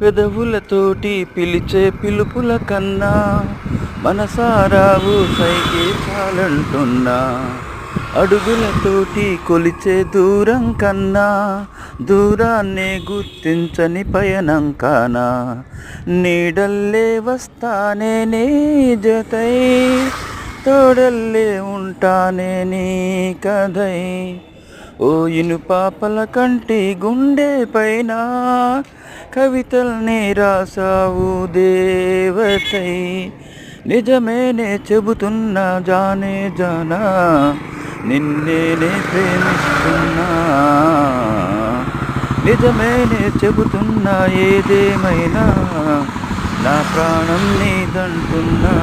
పెదవులతోటి పిలిచే పిలుపుల కన్నా మనసారావు సైగే చాలంటున్నా. అడుగులతోటి కొలిచే దూరం కన్నా దూరాన్నే గుర్తించని పయనం కానా. నీడల్లే వస్తానే నీ జతై, తోడల్లే ఉంటానే నీ కథై. ఓ ఇనుపాపల కంటి గుండె పైన కవితల్ని రాసావు దేవతై. నిజమేనే చెబుతున్నా జానే జానా, నిన్నేనే ప్రేమిస్తున్నా. నిజమేనే చెబుతున్నా ఏదేమైనా నా ప్రాణం నీదంటున్నా.